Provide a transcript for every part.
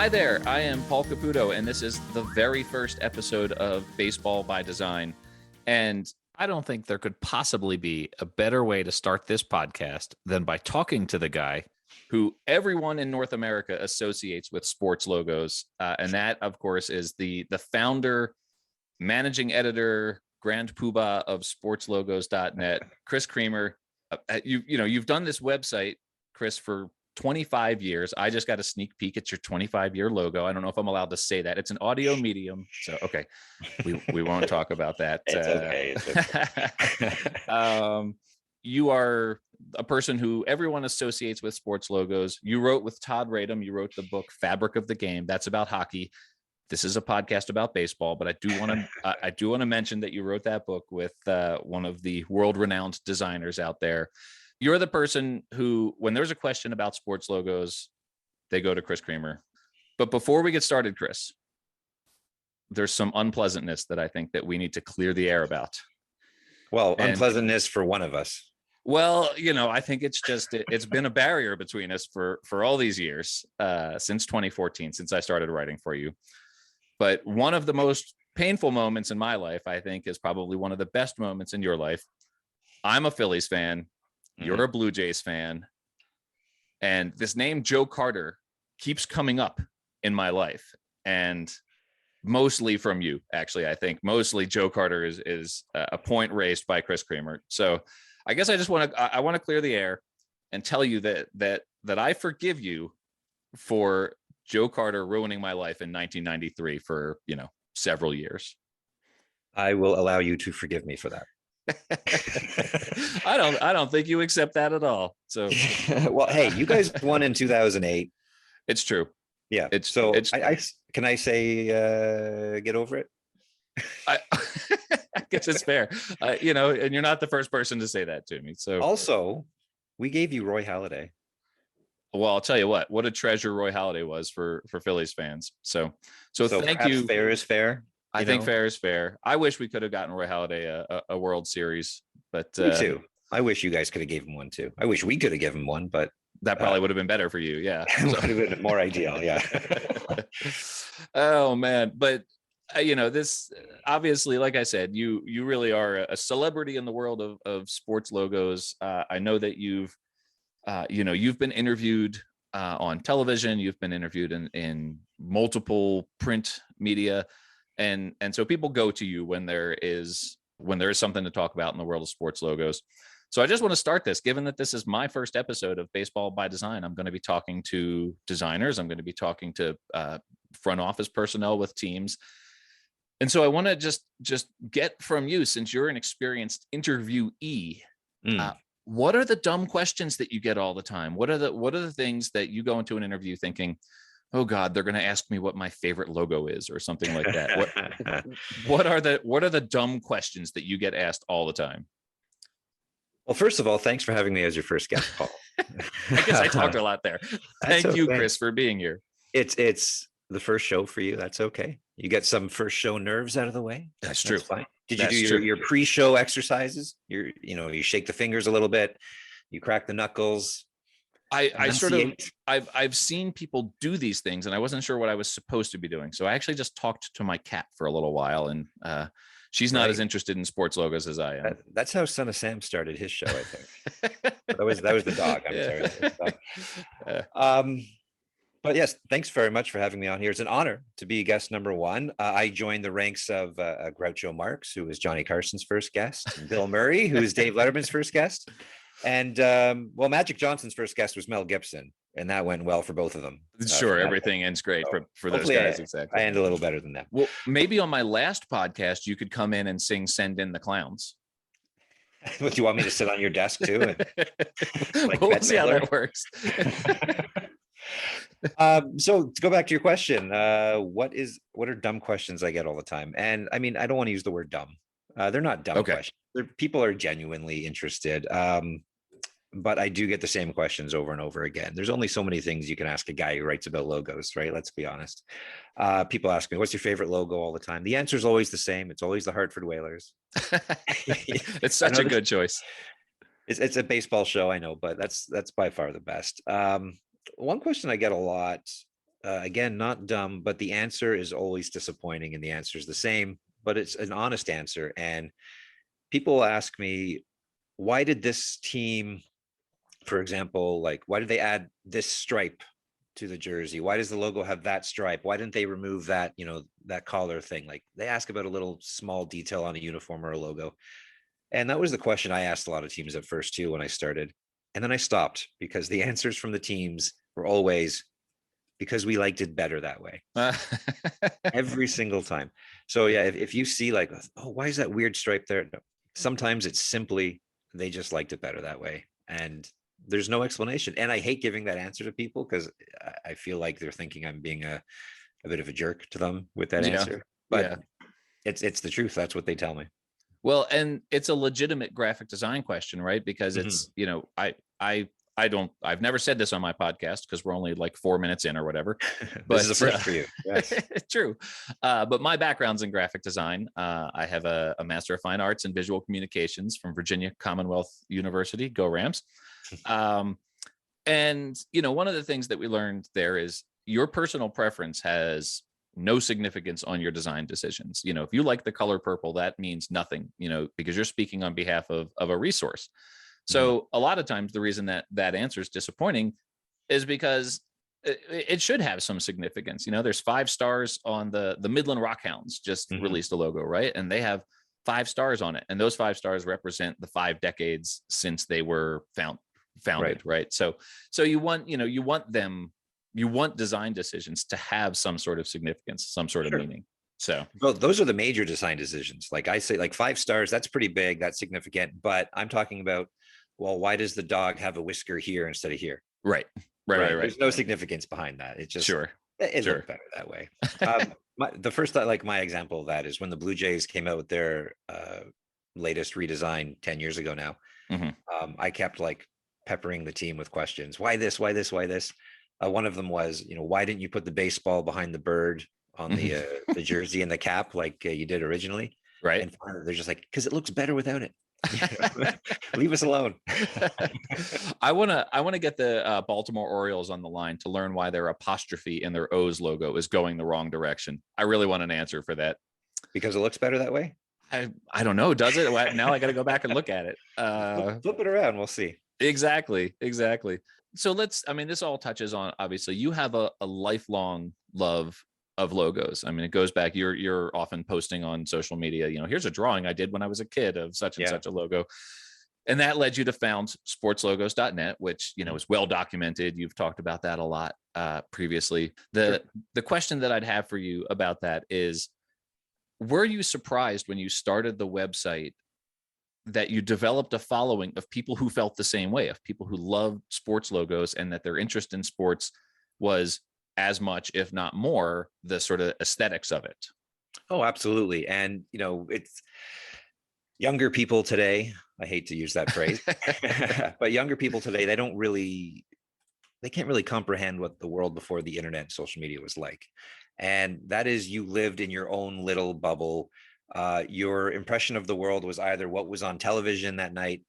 Hi there, I am Paul Caputo, and this is the very first episode of Baseball by Design. And I don't think there could possibly be a better way to start this podcast than by talking to the guy who everyone in North America associates with sports logos. And that, of course, is the founder, managing editor, grand poobah of sportslogos.net, Chris Creamer. You've done this website, Chris, for 25 years. I just got a sneak peek at your 25-year logo. I don't know if I'm allowed to say that. It's an audio medium. So, okay, we won't talk about that. It's okay. It's okay. You are a person who everyone associates with sports logos. You wrote with Todd Radom. You wrote the book Fabric of the Game. That's about hockey. This is a podcast about baseball, but I do want to mention that you wrote that book with one of the world-renowned designers out there. You're the person who, when there's a question about sports logos, they go to Chris Creamer. But before we get started, Chris, there's some unpleasantness that I think that we need to clear the air about. Well, unpleasantness for one of us. Well, I think it's been a barrier between us for all these years, since 2014, since I started writing for you. But one of the most painful moments in my life, I think, is probably one of the best moments in your life. I'm a Phillies fan. You're a Blue Jays fan. And this name, Joe Carter, keeps coming up in my life. And mostly from you, actually. I think mostly Joe Carter is a point raised by Chris Creamer. So I guess I want to clear the air and tell you that I forgive you for Joe Carter ruining my life in 1993 for, several years. I will allow you to forgive me for that. I don't think you accept that at all. So, well, hey, you guys won in 2008. It's true. Yeah. Can I say, get over it? I guess it's fair. And you're not the first person to say that to me. So also, we gave you Roy Halladay. Well, I'll tell you what a treasure Roy Halladay was for Phillies fans. So thank you. Fair is fair. I think fair is fair. I wish we could have gotten Roy Halladay a World Series, but me too. I wish you guys could have gave him one too. I wish we could have given him one, but that probably would have been better for you. Yeah, would have been more ideal. Yeah. Oh man, but this obviously, like I said, you really are a celebrity in the world of sports logos. I know that you've been interviewed on television. You've been interviewed in multiple print media. And so people go to you when there is something to talk about in the world of sports logos. So I just want to start this, given that this is my first episode of Baseball by Design. I'm going to be talking to designers. I'm going to be talking to front office personnel with teams. And so I want to just get from you, since you're an experienced interviewee, what are the dumb questions that you get all the time? What are the things that you go into an interview thinking, oh God, they're going to ask me what my favorite logo is or something like that? What are the dumb questions that you get asked all the time? Well, first of all, thanks for having me as your first guest, Paul. I guess I talked a lot there. Thank you, Chris, for being here. It's the first show for you. That's okay. You get some first show nerves out of the way. That's true. Fine. Did you do your pre-show exercises? You shake the fingers a little bit, you crack the knuckles. I've seen people do these things, and I wasn't sure what I was supposed to be doing. So I actually just talked to my cat for a little while, and she's not as interested in sports logos as I am. That's how Son of Sam started his show, I think. that was the dog. I'm sorry. But yes, thanks very much for having me on here. It's an honor to be guest number one. I joined the ranks of Groucho Marx, who was Johnny Carson's first guest, and Bill Murray, who was Dave Letterman's first guest. And Magic Johnson's first guest was Mel Gibson, and that went well for both of them. Sure, everything ends great for those guys. Exactly. I end a little better than them. Well, maybe on my last podcast, you could come in and sing "Send in the Clowns." Do you want me to sit on your desk too? And, we'll see how that works. So to go back to your question, what are dumb questions I get all the time? And I mean, I don't want to use the word dumb. They're not dumb questions. People are genuinely interested. But I do get the same questions over and over again. There's only so many things you can ask a guy who writes about logos, right? Let's be honest. People ask me, what's your favorite logo all the time? The answer is always the same. It's always the Hartford Whalers. It's such a good choice. It's a baseball show, I know, but that's by far the best. One question I get a lot again, not dumb, but the answer is always disappointing, and the answer is the same, but it's an honest answer. And people ask me, why did this team, for example, like, why did they add this stripe to the jersey? Why does the logo have that stripe? Why didn't they remove that, that collar thing? Like, they ask about a little small detail on a uniform or a logo. And that was the question I asked a lot of teams at first too when I started. And then I stopped because the answers from the teams were always because we liked it better that way. Every single time. So yeah, if you see like, oh, why is that weird stripe there? No. Sometimes it's simply they just liked it better that way. And there's no explanation. And I hate giving that answer to people because I feel like they're thinking I'm being a bit of a jerk to them with that Yeah. answer. But Yeah. it's the truth. That's what they tell me. Well, and it's a legitimate graphic design question, right? Because it's, I've never said this on my podcast because we're only like 4 minutes in or whatever. But this is a first for you. Yes. True. But my background's in graphic design. I have a Master of Fine Arts in Visual Communications from Virginia Commonwealth University. Go Rams. And, one of the things that we learned there is your personal preference has no significance on your design decisions. If you like the color purple, that means nothing, because you're speaking on behalf of a resource. So a lot of times the reason that answer is disappointing is because it should have some significance. There's 5 stars on the Midland Rockhounds just released a logo, right? And they have 5 stars on it. And those 5 stars represent the 5 decades since they were founded. Right. So you want design decisions to have some sort of significance, some sort of meaning. So, well, those are the major design decisions. Like I say, like 5 stars, that's pretty big, that's significant. But I'm talking about, well, why does the dog have a whisker here instead of here? Right. There's no significance behind that. It's just it looks better that way. My example of that is when the Blue Jays came out with their latest redesign 10 years ago now. I kept like peppering the team with questions. Why this? Why this? Why this? One of them was, why didn't you put the baseball behind the bird on the jersey and the cap like you did originally? Right. And they're just like, because it looks better without it. Leave us alone. I want to get the Baltimore Orioles on the line to learn why their apostrophe in their O's logo is going the wrong direction. I really want an answer for that. Because it looks better that way? I don't know. Does it? Now I got to go back and look at it. Flip it around. We'll see. Exactly. So this all touches on, obviously you have a lifelong love of logos. It goes back, you're often posting on social media, here's a drawing I did when I was a kid of such and such a logo. And that led you to found sportslogos.net, which, is well documented. You've talked about that a lot previously. The question that I'd have for you about that is, were you surprised when you started the website that you developed a following of people who felt the same way, of people who loved sports logos, and that their interest in sports was as much, if not more, the sort of aesthetics of it? Oh, absolutely. And, it's younger people today. I hate to use that phrase, but younger people today, they can't really comprehend what the world before the internet and social media was like. And that is, you lived in your own little bubble. Your impression of the world was either what was on television that night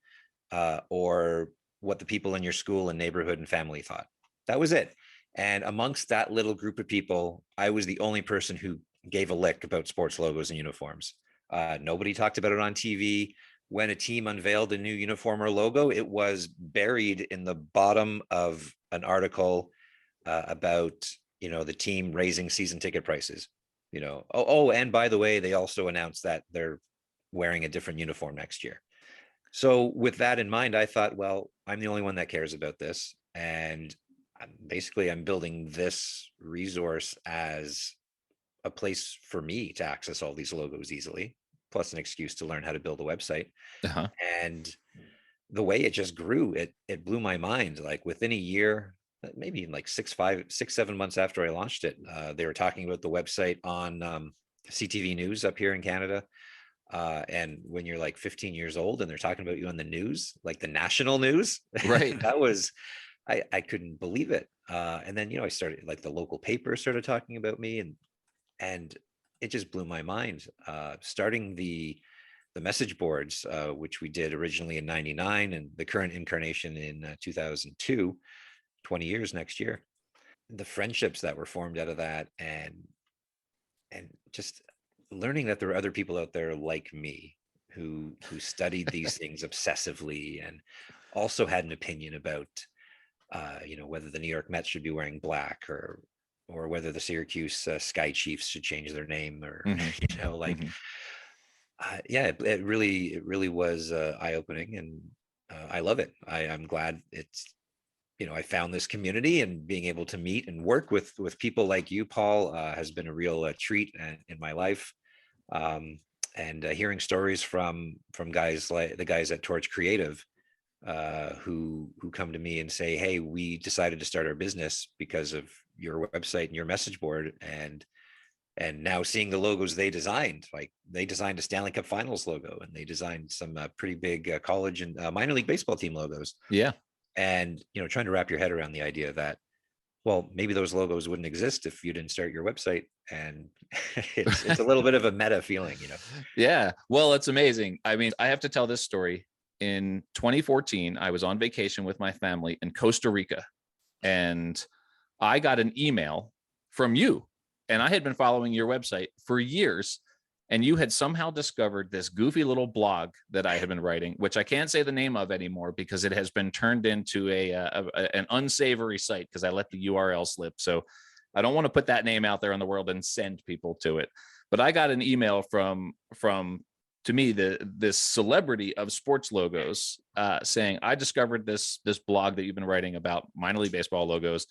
or what the people in your school and neighborhood and family thought. That was it. And amongst that little group of people, I was the only person who gave a lick about sports logos and uniforms. Nobody talked about it on TV. When a team unveiled a new uniform or logo, it was buried in the bottom of an article about, the team raising season ticket prices. And by the way, they also announced that they're wearing a different uniform next year. So with that in mind, I thought, well, I'm the only one that cares about this. And I'm building this resource as a place for me to access all these logos easily, plus an excuse to learn how to build a website. And the way it just grew, it blew my mind. Like within a year, maybe like 6-7 months after I launched it, they were talking about the website on CTV News up here in Canada. And when you're like 15 years old and they're talking about you on the news, like the national news, right? That was, I couldn't believe it. And then, I started, like the local paper started talking about me, and it just blew my mind. Starting the message boards, which we did originally in 99 and the current incarnation in 2002, 20 years next year. the friendships that were formed out of that, and just learning that there are other people out there like me who studied these things obsessively and also had an opinion about whether the New York Mets should be wearing black, or whether the Syracuse Sky Chiefs should change their name, or Hmm. like Hmm. yeah, it really was eye opening, and I love it. I'm glad it's I found this community, and being able to meet and work with people like you, Paul, has been a real treat in my life. Um, and hearing stories from guys like the guys at Torch Creative, who come to me and say, "Hey, we decided to start our business because of your website and your message board," and now seeing the logos they designed, like they designed a Stanley Cup Finals logo, and they designed some pretty big college and minor league baseball team logos, Yeah. and trying to wrap your head around the idea that, well, maybe those logos wouldn't exist if you didn't start your website, and it's a little bit of a meta feeling. Yeah. Well, it's amazing. I mean, I have to tell this story. In 2014, I was on vacation with my family in Costa Rica, and I got an email from you. And I had been following your website for years, and you had somehow discovered this goofy little blog that I had been writing, which I can't say the name of anymore because it has been turned into an unsavory site because I let the URL slip. So I don't want to put that name out there in the world and send people to it. But I got an email from to me this celebrity of sports logos saying, I discovered this blog that you've been writing about minor league baseball logos,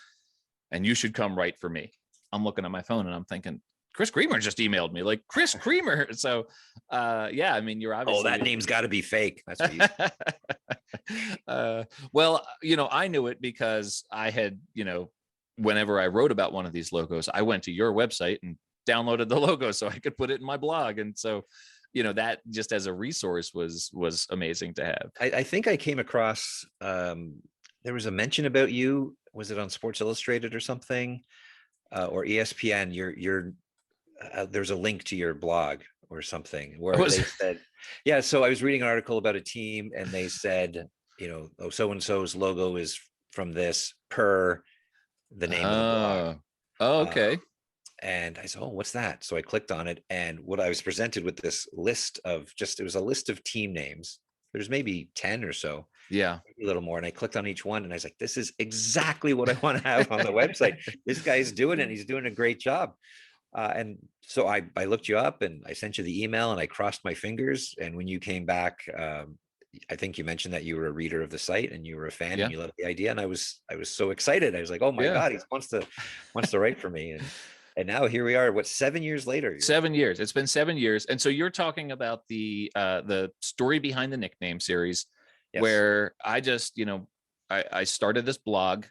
and you should come write for me. I'm looking at my phone and I'm thinking, Chris Creamer just emailed me, like Chris Creamer. So yeah, I mean, you're Oh, obviously that name's got to be fake. That's what you. well, I knew it because I had, whenever I wrote about one of these logos, I went to your website and downloaded the logo so I could put it in my blog. And so, that just as a resource was amazing to have. I think I came across there was a mention about you. Was it on Sports Illustrated or something, or ESPN? There's a link to your blog or something where they said, yeah. So I was reading an article about a team, and they said, oh, so and so's logo is from this per the name of the blog. Oh, okay. And I said, oh, what's that? So I clicked on it, and what I was presented with this list of it was a list of team names. There's maybe 10 or so, Yeah. a little more. And I clicked on each one, and I was like, this is exactly what I want to have on the website. This guy's doing it. And he's doing a great job. And so I looked you up, and I sent you the email, and I crossed my fingers. And when you came back, I think you mentioned that you were a reader of the site and you were a fan, Yeah. and you loved the idea. And I was so excited. I was like, oh my God, he wants to write for me. And now here we are, 7 years later? 7 years. It's been 7 years. And so you're talking about the Story Behind the Nickname series. Yes. Where I just, I started this blog,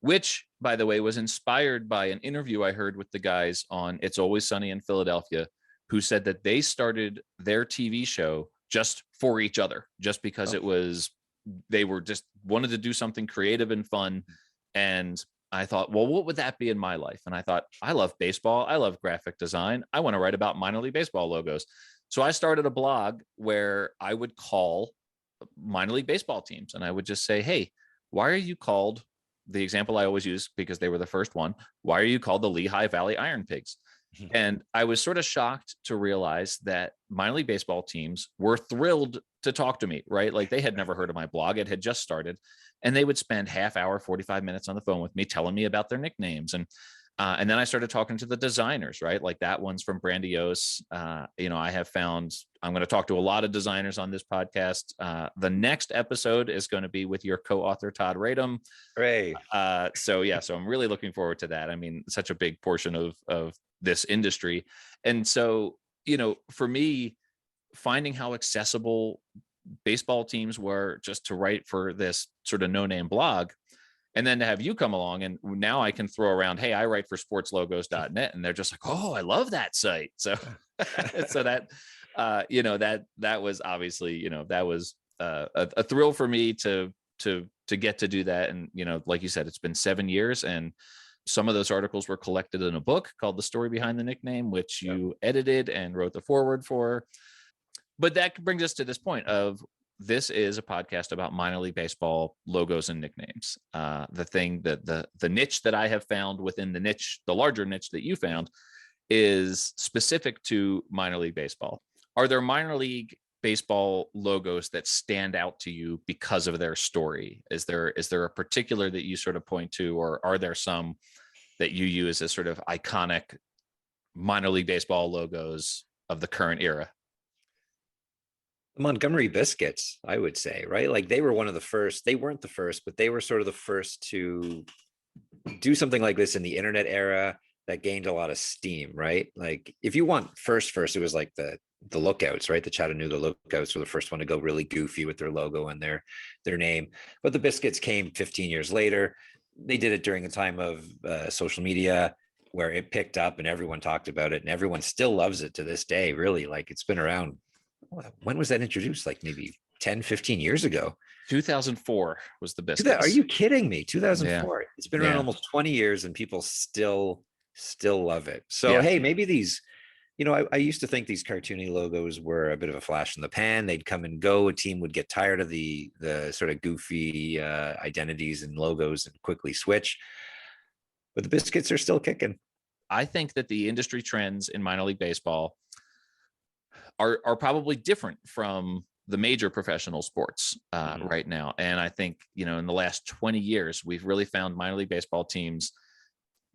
which, by the way, was inspired by an interview I heard with the guys on It's Always Sunny in Philadelphia, who said that they started their TV show just for each other, just because they were just wanted to do something creative and fun. And I thought, well, what would that be in my life? And I thought, I love baseball. I love graphic design. I want to write about minor league baseball logos. So I started a blog where I would call minor league baseball teams, and I would just say, hey, why are you called, the example I always use because they were the first one, why are you called the Lehigh Valley Iron Pigs? And I was sort of shocked to realize that minor league baseball teams were thrilled to talk to me, right? Like they had never heard of my blog. It had just started, and they would spend half hour, 45 minutes on the phone with me telling me about their nicknames. And then I started talking to the designers, right? Like that one's from Brandiose. I have found, I'm going to talk to a lot of designers on this podcast. The next episode is going to be with your co-author, Todd Radom. Hooray. So I'm really looking forward to that. I mean, such a big portion of this industry. And so, for me, finding how accessible baseball teams were just to write for this sort of no-name blog, and then to have you come along, and now I can throw around, hey, I write for sportslogos.net, and they're just like, oh, I love that site. So, so that, that was obviously, that was a thrill for me to get to do that. And, like you said, it's been 7 years, and some of those articles were collected in a book called The Story Behind the Nickname, which you edited and wrote the foreword for. But that brings us to this point of, this is a podcast about minor league baseball logos and nicknames. The thing that the niche that I have found within the niche, the larger niche that you found, is specific to minor league baseball. Are there minor league baseball logos that stand out to you because of their story? Is there a particular that you sort of point to, or are there some that you use as sort of iconic minor league baseball logos of the current era? The Montgomery Biscuits, I would say, right? Like they were one of the first. They weren't the first, but they were sort of the first to do something like this in the internet era that gained a lot of steam, right? Like if you want first, it was like the Lookouts, right? The Chattanooga Lookouts were the first one to go really goofy with their logo and their name. But the Biscuits came 15 years later. They did it during a time of social media where it picked up and everyone talked about it, and everyone still loves it to this day. Really, like it's been around. When was that introduced? Like maybe 10, 15 years ago. 2004 was the Biscuits. Are you kidding me? 2004. Yeah. It's been around almost 20 years and people still love it. So, hey, maybe these, I used to think these cartoony logos were a bit of a flash in the pan. They'd come and go. A team would get tired of the sort of goofy identities and logos and quickly switch. But the Biscuits are still kicking. I think that the industry trends in minor league baseball are probably different from the major professional sports right now. And I think, in the last 20 years, we've really found minor league baseball teams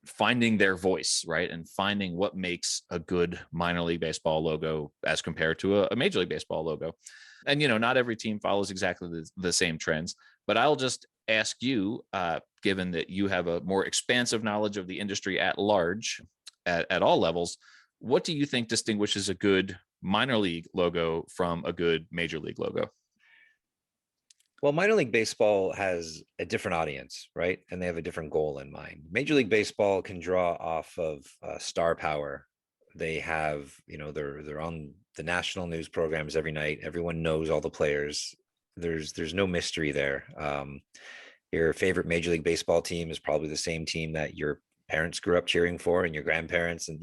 finding their voice, right? And finding what makes a good minor league baseball logo as compared to a major league baseball logo. And, not every team follows exactly the same trends, but I'll just ask you, given that you have a more expansive knowledge of the industry at large at all levels, what do you think distinguishes a good minor league logo from a good major league logo? Well, minor league baseball has a different audience, right? And they have a different goal in mind. Major league baseball can draw off of star power. They have, they're on the national news programs every night. Everyone knows all the players. There's no mystery there. Your favorite Major League Baseball team is probably the same team that your parents grew up cheering for and your grandparents. And,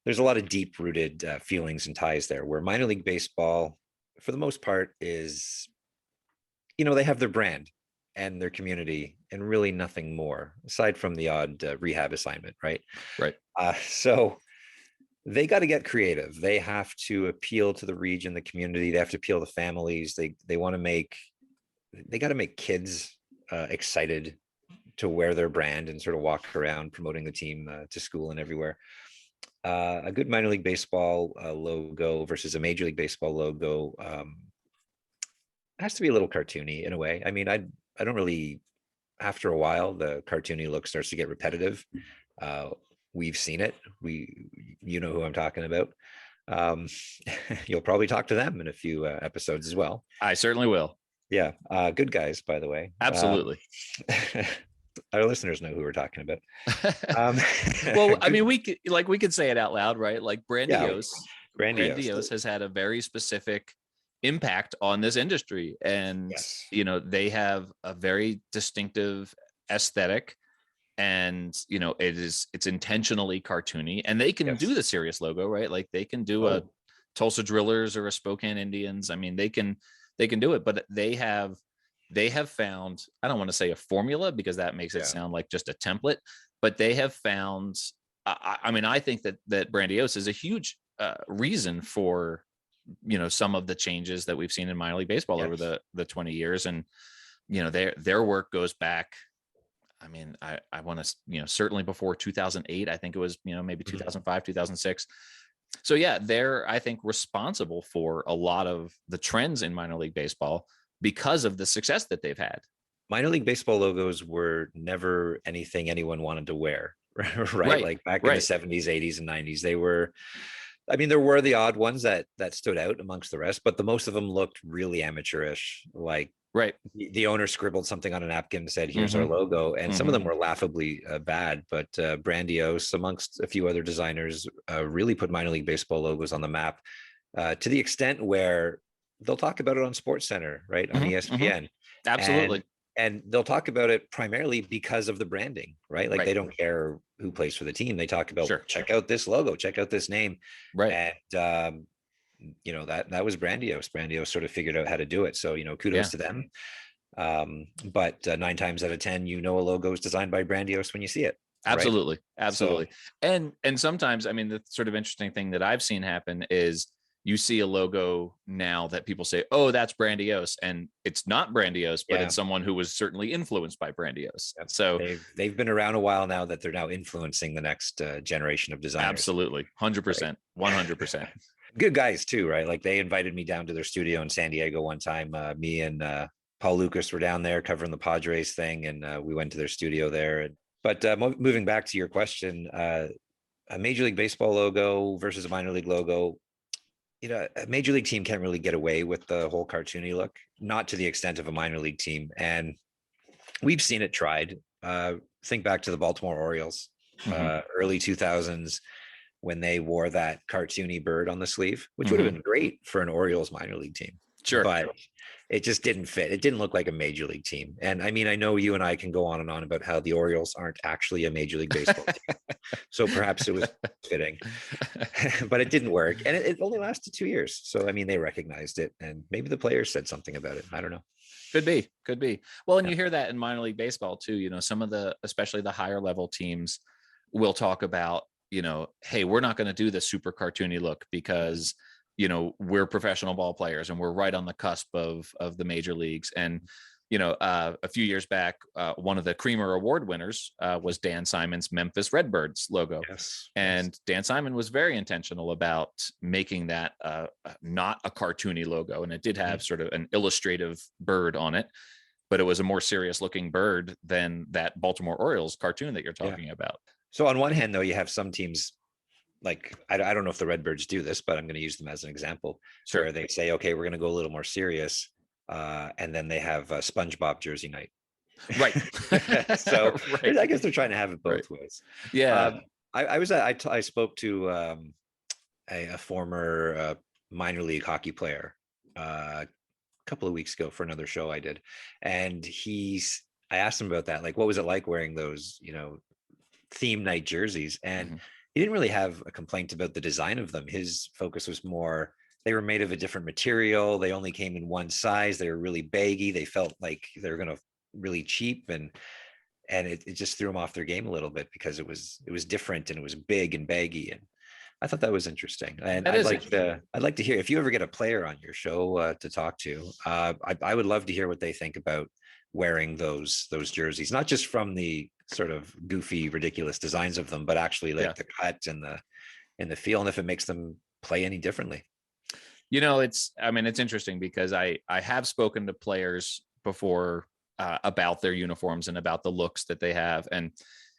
there's a lot of deep rooted feelings and ties there, where minor league baseball, for the most part, is, they have their brand and their community and really nothing more aside from the odd rehab assignment. Right. So they got to get creative. They have to appeal to the region, the community. They have to appeal to families. They got to make kids excited to wear their brand and sort of walk around promoting the team to school and everywhere. A good minor league baseball logo versus a major league baseball logo has to be a little cartoony in a way. I mean, I don't really, after a while, the cartoony look starts to get repetitive. We've seen it. You know who I'm talking about. You'll probably talk to them in a few episodes as well. I certainly will. Yeah. Good guys, by the way. Absolutely. Our listeners know who we're talking about. Well, I mean, we could say it out loud, right? Like Grandiose has had a very specific impact on this industry, and they have a very distinctive aesthetic, and it's intentionally cartoony, and they can do the serious logo, right? Like they can do a Tulsa Drillers or a Spokane Indians. I mean, they can do it, but they have found, I don't want to say a formula because that makes it sound like just a template, but they have found, I think that Grandiose is a huge reason for, some of the changes that we've seen in minor league baseball over the 20 years. And, their work goes back. I mean, I want to, certainly before 2008, I think it was, maybe 2005, 2006. So they're, I think, responsible for a lot of the trends in minor league baseball because of the success that they've had. Minor league baseball logos were never anything anyone wanted to wear, right? Like back in the 70s, 80s, and 90s, there were the odd ones that stood out amongst the rest, but the most of them looked really amateurish. Like the owner scribbled something on a napkin and said, "Here's our logo," and some of them were laughably bad. But Grandiose, amongst a few other designers, really put minor league baseball logos on the map to the extent where they'll talk about it on SportsCenter, right? On ESPN. Absolutely. And they'll talk about it primarily because of the branding, right? Like they don't care who plays for the team. They talk about, check out this logo, check out this name. Right. And that was Brandios. Brandios sort of figured out how to do it. So, kudos Yeah, to them. But 9 times out of 10, a logo is designed by Brandios when you see it. Right. absolutely. So Absolutely. And sometimes, I mean, the sort of interesting thing that I've seen happen is you see a logo now that people say, oh, that's Brandios. And it's not Brandios, but yeah, it's someone who was certainly influenced by Brandios. yep. So They've been around a while now that they're now influencing the next generation of designers. absolutely. 100%, 100%. Good guys too, right? Like they invited me down to their studio in San Diego one time. Me and Paul Lucas were down there covering the Padres thing, and we went to their studio there. But moving back to your question, a Major League Baseball logo versus a minor league logo, a major league team can't really get away with the whole cartoony look, not to the extent of a minor league team. And we've seen it tried. Think back to the Baltimore Orioles, early 2000s, when they wore that cartoony bird on the sleeve, which would have been great for an Orioles minor league team. Sure. But it just didn't fit. It didn't look like a major league team. And I mean, I know you and I can go on and on about how the Orioles aren't actually a major league baseball team. So perhaps it was fitting, but it didn't work. And it only lasted 2 years. So, I mean, they recognized it, and maybe the players said something about it. I don't know. Could be. Well, and you hear that in minor league baseball too. Some of especially the higher level teams will talk about, hey, we're not going to do the super cartoony look because, we're professional ball players and we're right on the cusp of the major leagues. And, a few years back, one of the Creamer Award winners was Dan Simon's Memphis Redbirds logo. Yes. And Dan Simon was very intentional about making that not a cartoony logo. And it did have sort of an illustrative bird on it, but it was a more serious looking bird than that Baltimore Orioles cartoon that you're talking about. So on one hand, though, you have some teams, like, I don't know if the Redbirds do this, but I'm going to use them as an example, where they say, okay, we're going to go a little more serious. And then they have a SpongeBob jersey night. Right. So right. I guess they're trying to have it both ways. Yeah. I spoke to a former minor league hockey player a couple of weeks ago for another show I did. And I asked him about that. Like, what was it like wearing those, theme night jerseys? And he didn't really have a complaint about the design of them. His focus was more, they were made of a different material. They only came in one size. They were really baggy. They felt like they were going to really cheap. And it just threw them off their game a little bit because it was different and it was big and baggy. And I thought that was interesting. And I'd like to hear, if you ever get a player on your show to talk to, I would love to hear what they think about wearing those jerseys, not just from the sort of goofy, ridiculous designs of them, but actually like the cut and the feel, and if it makes them play any differently. It's interesting because I have spoken to players before about their uniforms and about the looks that they have. And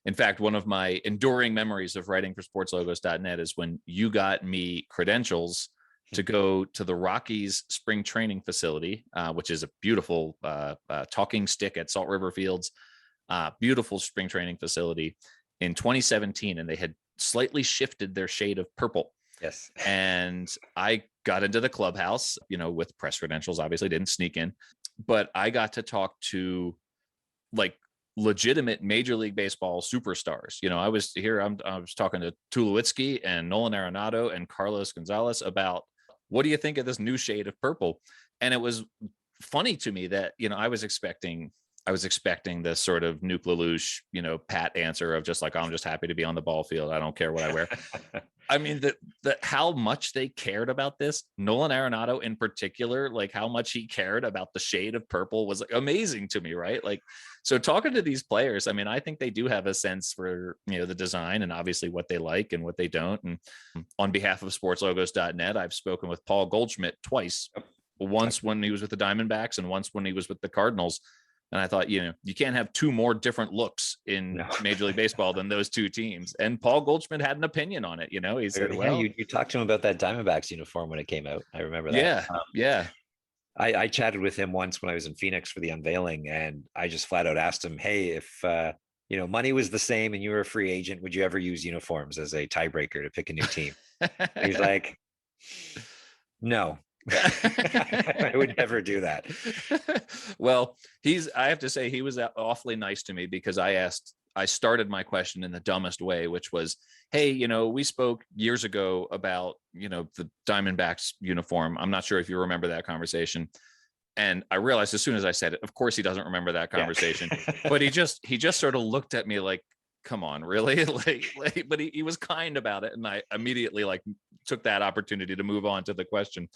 in fact, one of my enduring memories of writing for sportslogos.net is when you got me credentials to go to the Rockies spring training facility, which is a beautiful talking stick at Salt River Fields, beautiful spring training facility in 2017. And they had slightly shifted their shade of purple. Yes. And I got into the clubhouse, with press credentials, obviously didn't sneak in, but I got to talk to like legitimate Major League Baseball superstars. I was talking to Tulowitzki and Nolan Arenado and Carlos Gonzalez about, what do you think of this new shade of purple? And it was funny to me that, I was expecting this sort of Nuke LaLoosh, pat answer of just like, I'm just happy to be on the ball field. I don't care what I wear. I mean, how much they cared about this, Nolan Arenado in particular, like how much he cared about the shade of purple was like amazing to me, right? Like, so talking to these players, I mean, I think they do have a sense for, the design and obviously what they like and what they don't. And on behalf of sportslogos.net, I've spoken with Paul Goldschmidt twice, once when he was with the Diamondbacks and once when he was with the Cardinals. And I thought, you can't have two more different looks in Major League Baseball than those two teams. And Paul Goldschmidt had an opinion on it. He said, well, you talked to him about that Diamondbacks uniform when it came out. I remember that. Yeah. I chatted with him once when I was in Phoenix for the unveiling, and I just flat out asked him, hey, if, money was the same and you were a free agent, would you ever use uniforms as a tiebreaker to pick a new team? He's like, no. I would never do that. Well, I have to say he was awfully nice to me because I asked I started my question in the dumbest way, which was, hey, we spoke years ago about, the Diamondbacks uniform. I'm not sure if you remember that conversation. And I realized as soon as I said it, of course he doesn't remember that conversation, but he just sort of looked at me like, come on, really? But he was kind about it. And I immediately took that opportunity to move on to the question.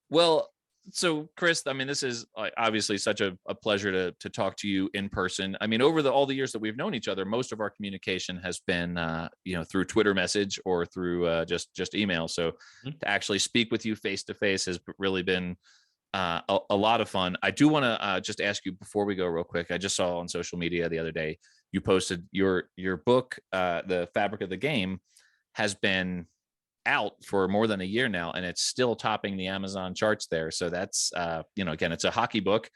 Well, so Chris, I mean, this is obviously such a pleasure to talk to you in person. I mean, over all the years that we've known each other, most of our communication has been, through Twitter message or through just email. So to actually speak with you face to face has really been a lot of fun. I do want to just ask you before we go real quick. I just saw on social media the other day, you posted your book, The Fabric of the Game, has been out for more than a year now, and it's still topping the Amazon charts there. So that's, again, it's a hockey book.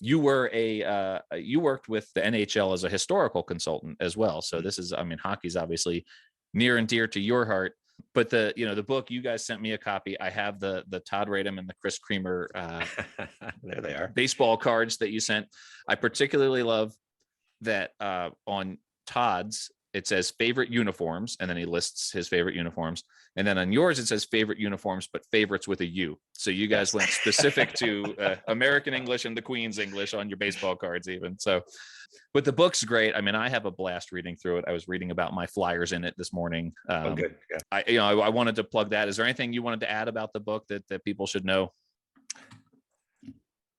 You were you worked with the NHL as a historical consultant as well. So this is, I mean, hockey's obviously near and dear to your heart. But the book, you guys sent me a copy. I have the Todd Radom and the Chris Creamer there they are, baseball cards that you sent. I particularly love that on Todd's it says favorite uniforms, and then he lists his favorite uniforms. And then on yours it says favorite uniforms, but favorites with a U. So you guys went specific to American English and the Queen's English on your baseball cards even. So, but the book's great. I mean, I have a blast reading through it. I was reading about my Flyers in it this morning. Good. Yeah. I wanted to plug that. Is there anything you wanted to add about the book that people should know?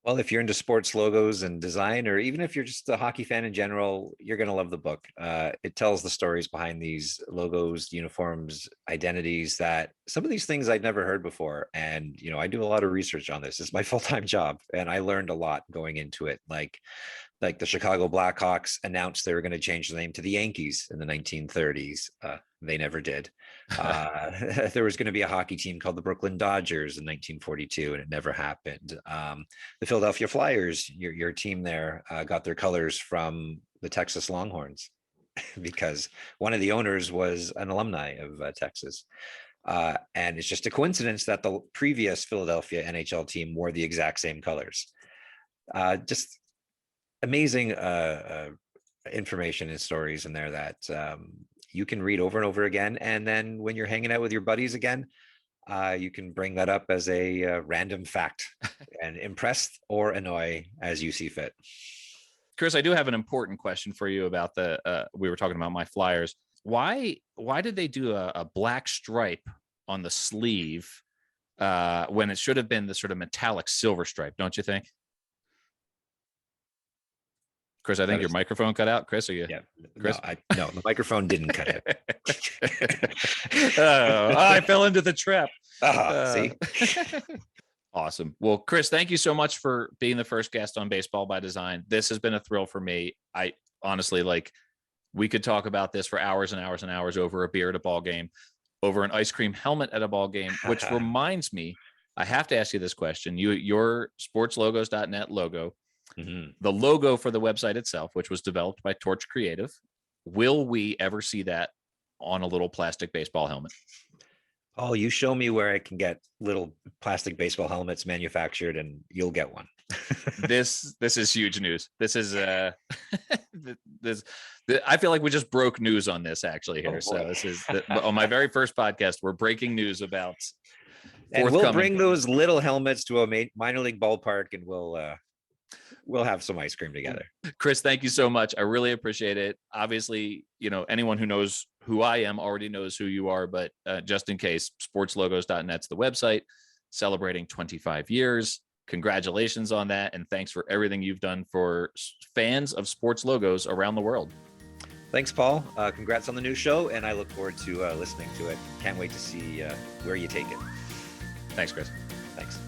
Well, if you're into sports logos and design, or even if you're just a hockey fan in general, you're going to love the book. It tells the stories behind these logos, uniforms, identities, that some of these things I'd never heard before. And, I do a lot of research on this. It's my full-time job, and I learned a lot going into it. Like the Chicago Blackhawks announced they were going to change the name to the Yankees in the 1930s. They never did. There was going to be a hockey team called the Brooklyn Dodgers in 1942, and it never happened. The Philadelphia Flyers, your team there, got their colors from the Texas Longhorns because one of the owners was an alumni of Texas. And it's just a coincidence that the previous Philadelphia NHL team wore the exact same colors. Just amazing information and stories in there that you can read over and over again. And then when you're hanging out with your buddies again, you can bring that up as a random fact and impress or annoy as you see fit. Chris, I do have an important question for you about we were talking about my Flyers. Why did they do a black stripe on the sleeve when it should have been the sort of metallic silver stripe, don't you think? Chris, I think your microphone cut out. Chris, are you? Yeah. Chris? No, the microphone didn't cut out. I fell into the trap. See? Awesome. Well, Chris, thank you so much for being the first guest on Baseball by Design. This has been a thrill for me. I honestly, we could talk about this for hours and hours and hours over a beer at a ball game, over an ice cream helmet at a ball game, which reminds me, I have to ask you this question. Your sportslogos.net logo, the logo for the website itself, which was developed by Torch Creative, will we ever see that on a little plastic baseball helmet? Oh, you show me where I can get little plastic baseball helmets manufactured and you'll get one. This is huge news. This is I feel like we just broke news on this actually here. So this is on my very first podcast, we're breaking news about and we'll bring those little helmets to a minor league ballpark and we'll have some ice cream together. Chris, thank you so much. I really appreciate it. Obviously, anyone who knows who I am already knows who you are, but just in case, sportslogos.net's the website, celebrating 25 years. Congratulations on that. And thanks for everything you've done for fans of sports logos around the world. Thanks, Paul. Congrats on the new show. And I look forward to listening to it. Can't wait to see where you take it. Thanks, Chris. Thanks.